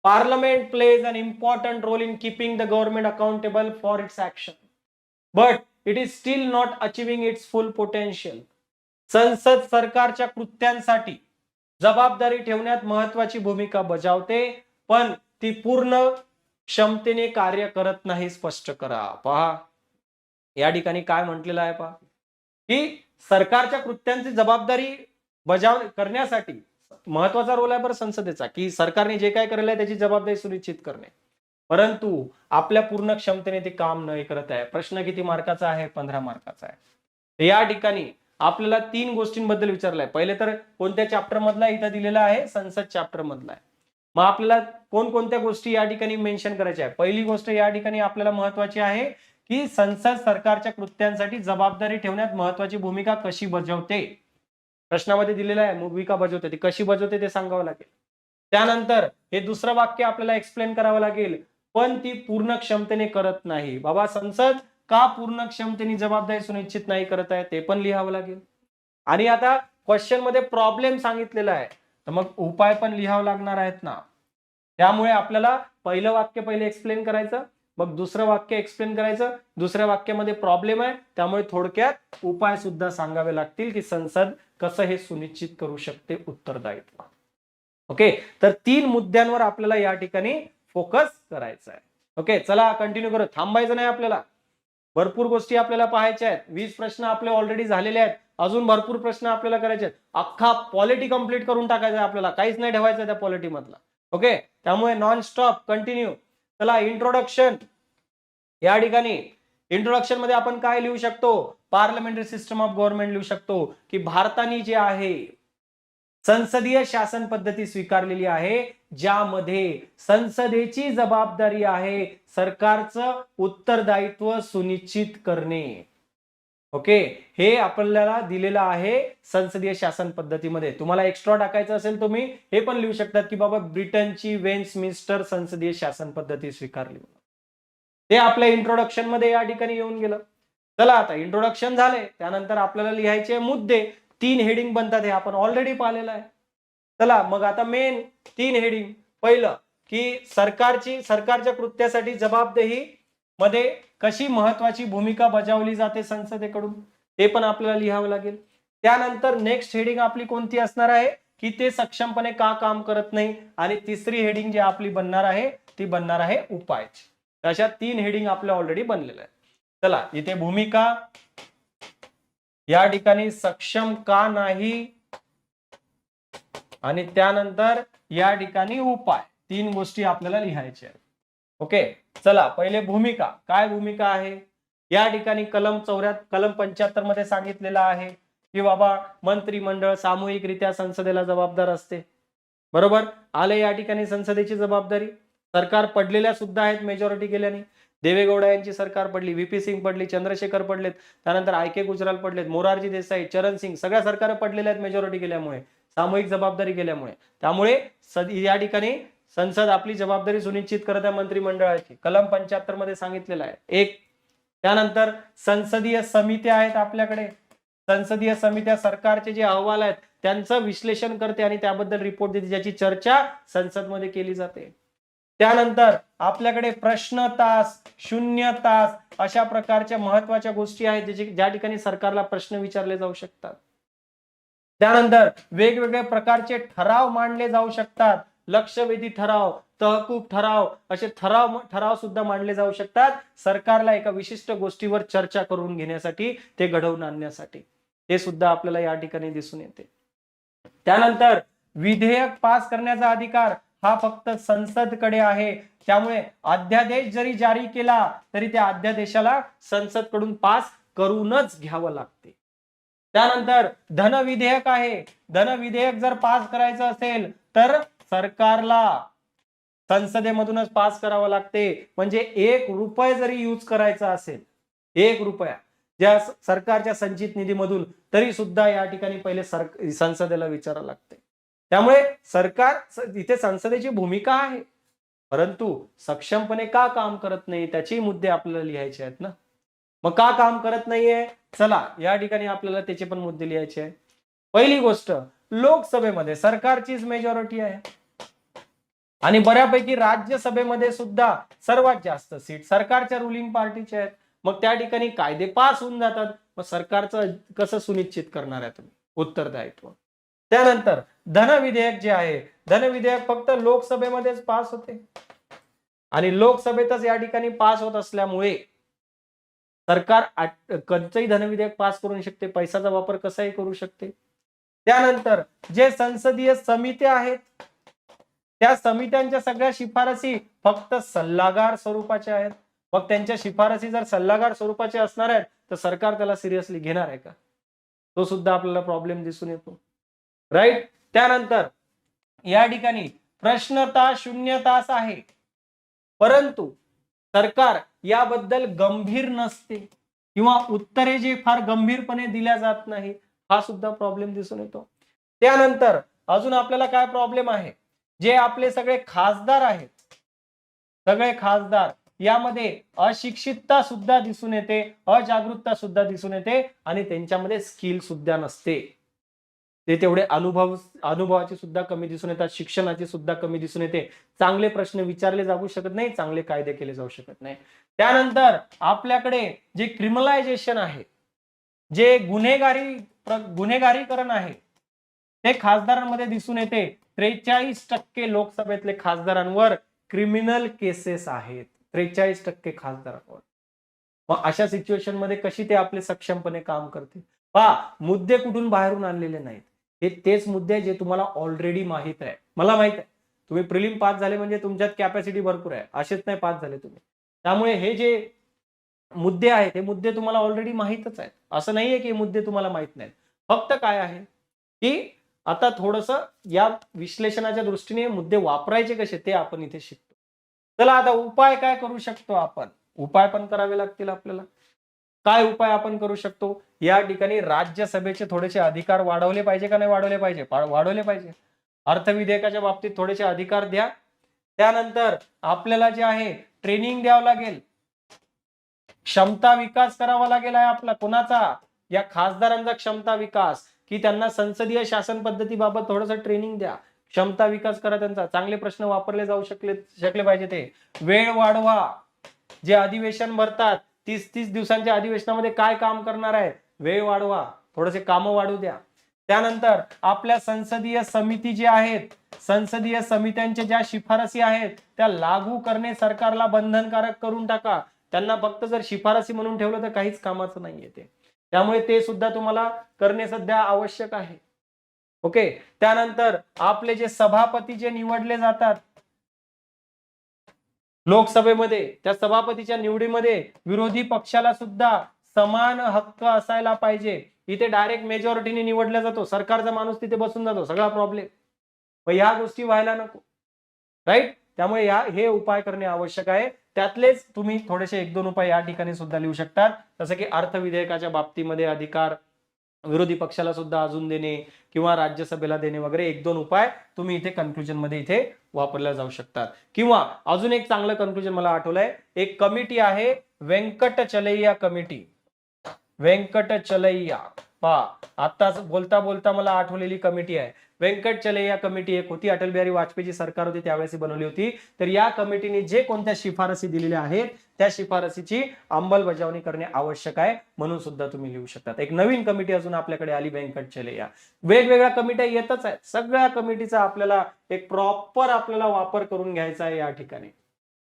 Parliament plays an important role in keeping the government accountable for its action, but it is still not achieving its full potential. संसद सरकारच्या कृत्यांसाठी जबाबदारी ठेवण्यात महत्वाची भूमिका बजावते, पण ती पूर्ण क्षमतेने कार्य करत नाही. स्पष्ट करा. पहा या ठिकाणी काय म्हटलेलं आहे पहा, की सरकारच्या कृत्यांची जबाबदारी करण्यासाठी महत्वाचा रोल आहे बरं संसदेचा, की सरकारने जे काय केलेलं आहे त्याची जबाबदारी सुनिश्चित करणे, परंतु आपल्या पूर्ण क्षमतेने ते काम नाही करत आहे. प्रश्न किती मार्काचा आहे? 15 मार्काचा आहे. या ठिकाणी आपल्याला 3 गोष्टींबद्दल विचारलंय. पहिले तर कोणत्या चॅप्टर मधला इथं दिलेला आहे? संसद चॅप्टर मधला आहे. मग आपल्याला कोणकोणत्या गोष्टी या ठिकाणी मेन्शन करायच्या आहे? पहिली गोष्ट या ठिकाणी आपल्याला महत्वाची आहे की संसद सरकारच्या कृत्यांसाठी जबाबदारी ठेवण्यात महत्वाची भूमिका कशी बजावते. प्रश्नामध्ये दिलेलं आहे भूमिका बजावते, ती कशी बजावते ते सांगावं लागेल. त्यानंतर हे दुसरं वाक्य आपल्याला एक्सप्लेन करावं लागेल, पण ती पूर्ण क्षमतेने करत नाही. बाबा संसद का पूर्ण क्षमतेने जबाबदारी सुनिश्चित नाही करत आहे ते पण लिहावं लागेल. आणि आता क्वेश्चन मध्ये प्रॉब्लेम सांगितलेला आहे, तर मग उपाय पण लिहावं लागणार आहेत ना. त्यामुळे आपल्याला पहिलं वाक्य पहिले एक्सप्लेन करायचं, मग दुसरं वाक्य एक्सप्लेन करायचं. दुसऱ्या वाक्यामध्ये प्रॉब्लेम आहे, त्यामुळे थोडक्यात उपाय सुद्धा सांगावे लागतील की संसद कसं हे सुनिश्चित करू शकते उत्तरदायित्व. ओके, तर 3 मुद्द्यांवर आपल्याला या ठिकाणी फोकस करायचा आहे. ओके, चला कंटिन्यू करू. थांबायचं नाही आपल्याला. भरपूर गोष्टी आपल्याला पाहायच्या आहेत. 20 प्रश्न आपले ऑलरेडी झालेले आहेत. अजून भरपूर प्रश्न आपल्याला करायचे आहेत. अख्खा पॉलिटी कंप्लीट करून टाकायचा आहे आपल्याला. काहीच नाही ठेवायचं त्या पॉलिटी मधला. ओके, त्यामुळे नॉन स्टॉप कंटिन्यू. चला इंट्रोडक्शन. या ठिकाणी इंट्रोडक्शन मध्ये आपण काय लिहू शकतो? पार्लमेंटरी सिस्टम ऑफ गव्हर्नमेंट लिहू शकतो, की भारताने जे आहे संसदीय शासन पद्धती स्वीकारलेली आहे, ज्यामध्ये संसदेची जबाबदारी आहे सरकारचं उत्तरदायित्व सुनिश्चित करणे. ओके, हे आपल्याला दिलेलं आहे संसदीय शासन पद्धतीमध्ये. तुम्हाला एक्स्ट्रा टाकायचं असेल तुम्ही हे पण लिहू शकतात की बाबा ब्रिटनची वेस्टमिन्स्टर संसदीय शासन पद्धती स्वीकारली. ते आपल्या इंट्रोडक्शन मध्ये या ठिकाणी येऊन गेलं. चला आता इंट्रोडक्शन झाले, त्यानंतर आपल्याला लिहायचे मुद्दे. 3 हेडिंग बनतात, हे आपण ऑलरेडी पाहिलेलं आहे. चला मग आता मेन 3 हेडिंग. पहिलं की सरकारच्या कृत्यासाठी जबाबदेही मध्ये कशी महत्वाची भूमिका बजावली जाते संसदेकडून, ते पण आपल्याला लिहावं लागेल. त्यानंतर नेक्स्ट हेडिंग आपली कोणती असणार आहे, की ते सक्षमपणे का काम करत नाही. आणि तिसरी हेडिंग जी आपली बनणार आहे ती बनणार आहे उपायची. अशा 3 हेडिंग आपल्या ऑलरेडी बनलेल्या आहेत. चला इथे भूमिका, या ठिकाणी सक्षम का नाही, आणि त्यानंतर या ठिकाणी उपाय. 3 गोष्टी आपल्याला लिहायच्या आहेत. ओके, चला पहिले भूमिका. काय भूमिका आहे? या ठिकाणी कलम 75 मध्ये सांगितलेलं आहे की बाबा मंत्रिमंडळ सामूहिकरित्या संसदेला जबाबदार असते. बरोबर आले. या ठिकाणी संसदेची जबाबदारी. सरकार पडलेल्या सुद्धा आहेत मेजॉरिटी गेल्याने. देवेगौडा यांची सरकार पडली, व्हीपी सिंग पडली, चंद्रशेखर पडलेत, त्यानंतर आय.के. गुजराल पडलेत, मोरारजी देसाई, चरण सिंग, सगळ्या सरकार पडलेल्या आहेत मेजॉरिटी गेल्यामुळे, सामूहिक जबाबदारी गेल्यामुळे. त्यामुळे या ठिकाणी संसद आपली जबाबदारी सुनिश्चित करत आहे मंत्रिमंडळाची. कलम 75 मध्ये सांगितलेलं आहे. एक. त्यानंतर संसदीय समित्या आहेत आपल्याकडे. संसदीय समित्या सरकारचे जे अहवाल आहेत त्यांचं विश्लेषण करते आणि त्याबद्दल रिपोर्ट देते, ज्याची चर्चा संसदमध्ये केली जाते. त्यानंतर आपल्याकडे प्रश्न तास, शून्य तास अशा प्रकारच्या महत्वाच्या गोष्टी आहेत ज्या ठिकाणी सरकारला प्रश्न विचारले जाऊ शकतात. त्यानंतर वेगवेगळ्या प्रकारचे ठराव मांडले जाऊ शकतात. लक्षवेधी ठराव, तहकूब ठराव, असे ठराव सुद्धा मांडले जाऊ शकतात सरकारला एका विशिष्ट गोष्टीवर चर्चा करून घेण्यासाठी, ते घडवून आणण्यासाठी. ते सुद्धा आपल्याला या ठिकाणी दिसून येते. त्यानंतर विधेयक पास करण्याचा अधिकार हा फक्त संसदकडे आहे. त्यामुळे अध्यादेश जरी जारी केला तरी त्या अध्यादेशाला संसदकडून पास करूनच घ्यावं लागते. त्यानंतर धन विधेयक आहे. धन विधेयक जर पास करायचं असेल तर सरकारला संसदेमधूनच पास करावं लागते. म्हणजे 1 रुपये जरी यूज करायचा असेल, 1 रुपया ज्या सरकारच्या संचित निधीमधून, तरी सुद्धा या ठिकाणी पहिले संसदेला विचारावं लागते. त्यामुळे सरकार इथे संसदेची भूमिका आहे, परंतु सक्षमपणे का काम करत नाही त्याचे मुद्दे आपल्याला लिहायचे आहेत ना. मग का काम करत नाहीये, चला या ठिकाणी आपल्याला त्याचे पण मुद्दे लिहायचे आहे. पहिली गोष्ट, लोकसभेमध्ये सरकारचीच मेजॉरिटी आहे आणि बऱ्यापैकी राज्यसभेमध्ये सुद्धा सर्वात जास्त सीट सरकारच्या रुलिंग पार्टीचे आहेत. मग त्या ठिकाणी कायदे पास होऊन जातात. मग सरकारचं कसं सुनिश्चित करणार आहे तुम्ही उत्तरदायित्व. त्यानंतर धन विधेयक जे आहे, धन विधेयक फक्त लोकसभेमध्येच पास होते आणि लोकसभेतच या ठिकाणी पास होत असल्यामुळे सरकार कोणतंही धन विधेयक पास करू शकते, पैशाचा वापर कसाही करू शकते. त्यानंतर जे संसदीय समित्या आहेत, त्या समित्यांच्या सगळ्या शिफारसी फक्त सल्लागार स्वरूपाच्या आहेत. मग त्यांच्या शिफारसी जर सल्लागार स्वरूपाचे असणार आहेत तर सरकार त्याला सिरियसली घेणार आहे का? तो सुद्धा आपल्याला प्रॉब्लेम दिसून येतो. राईट. त्यानंतर या ठिकाणी प्रश्नता शून्य तास आहे, परंतु सरकार याबद्दल गंभीर नसते किंवा उत्तरे जे फार गंभीरपणे दिल्या जात नाही, हा सुद्धा प्रॉब्लेम दिसून येतो. त्यानंतर अजून आपल्याला काय प्रॉब्लेम आहे, जे आपले सगळे खासदार आहेत, सगळे खासदार यामध्ये अशिक्षितता सुद्धा दिसून येते, अजागरूकता सुद्धा दिसून येते आणि त्यांच्यामध्ये स्किल सुद्धा नसते. ते तेवढे अनुभवाची सुद्धा कमी दिसून येतात, शिक्षणाची सुद्धा कमी दिसून येते. चांगले प्रश्न विचारले जाऊ शकत नाही, चांगले कायदे केले जाऊ शकत नाही. त्यानंतर आपल्याकडे जे क्रिमिनलायझेशन आहे, जे गुन्हेगारीकरण आहे, ते खासदारांमध्ये दिसून येते. 43% लोकसभेतले खासदारांवर क्रिमिनल केसेस आहेत, 43% खासदारांवर. मग अशा सिच्युएशन मध्ये कशी ते आपले सक्षमपणे काम करतील? पहा, मुद्दे कुठून बाहेरून आणलेले नाहीत, हे तेच मुद्दे जे तुम्हाला ऑलरेडी माहित आहे. मला माहित आहे तुम्ही प्रिलिम पास झाले म्हणजे तुमच्यात कॅपॅसिटी भरपूर आहे, असेच नाही पास झाले तुम्ही. त्यामुळे हे जे मुद्दे आहेत हे मुद्दे तुम्हाला ऑलरेडी माहितच आहेत. असं नाहीये की हे मुद्दे तुम्हाला माहित नाहीत. फक्त काय आहे की आता थोडस या विश्लेषणाच्या दृष्टीने मुद्दे वापरायचे कसे ते आपण इथे शिकतो. चला आता उपाय काय करू शकतो आपण? उपाय पण करावे लागतील आपल्याला. काय उपाय आपण करू शकतो? या ठिकाणी राज्यसभेचे थोडेसे अधिकार वाढवले पाहिजे का नाही वाढवले पाहिजे? वाढवले पाहिजे. अर्थविधेयकाच्या बाबतीत थोडेसे अधिकार द्या. त्यानंतर आपल्याला जे आहे ट्रेनिंग द्यावं लागेल, क्षमता विकास करावा लागेल आहे आपला. कोणाचा? या खासदारांचा क्षमता विकास, की त्यांना संसदीय शासन पद्धतीबाबत थोडंसं ट्रेनिंग द्या, क्षमता विकास करा त्यांचा, चांगले प्रश्न वापरले जाऊ शकले पाहिजे. ते वेळ वाढवा. जे अधिवेशन भरतात 30-30 दिवसांच्या अधिवेशनामध्ये काय काम करणार आहे, वेळ वाढवा, थोडेसे कामं वाढू द्या. त्यानंतर आपल्या संसदीय समिती जे आहेत, संसदीय समित्यांच्या ज्या शिफारसी आहेत त्या लागू करणे सरकारला बंधनकारक करून टाका. त्यांना फक्त जर शिफारसी म्हणून ठेवलं तर काहीच कामाचं नाहीये ते. त्यामुळे ते सुद्धा तुम्हाला करणे सध्या आवश्यक आहे. ओके. त्यानंतर आपले जे सभापती जे निवडले जातात लोकसभेमध्ये, त्या सभापतीच्या निवडीमध्ये विरोधी पक्षाला सुद्धा समान हक्क असायला पाहिजे. इथे डायरेक्ट मेजॉरिटीने निवडला जातो, सरकारचा माणूस तिथे बसून जातो, सगळा प्रॉब्लेम. मग या गोष्टी व्हायला नको. राईट. त्यामुळे हे उपाय करणे आवश्यक आहे. त्यातलेच तुम्ही थोडेसे 1-2 उपाय या ठिकाणी सुद्धा लिहू शकतात. जसं की अर्थ विधेयकाच्या बाबतीमध्ये अधिकार विरोधी पक्षाला सुद्धा अजून देणे किंवा राज्यसभेला देणे वगैरे 1-2 उपाय तुम्ही इथे कन्क्लुजन मध्ये इथे वापरल्या जाऊ शकतात. किंवा अजून एक चांगलं कन्क्लुजन मला आठवलंय, एक कमिटी आहे व्यंकटचलैया कमिटी. व्यंकटचलैया, पहा आताच बोलता बोलता मला आठवलेली कमिटी आहे. व्यंकटचलैया कमिटी एक होती, अटल बिहारी वाजपेयी सरकार होती त्यावेळेस बनवली होती. तर या कमिटीने जे कोणत्या शिफारसी दिलेल्या आहेत त्या शिफारसीची अंमलबजावणी करणे आवश्यक आहे म्हणून सुद्धा तुम्ही लिहू शकतात. एक नवीन कमिटी अजून आपल्याकडे आली, व्यंकटचलैया. वेगवेगळ्या कमिट्या येतच आहेत, सगळ्या कमिटीचा आपल्याला एक प्रॉपर आपल्याला वापर करून घ्यायचा आहे या ठिकाणी.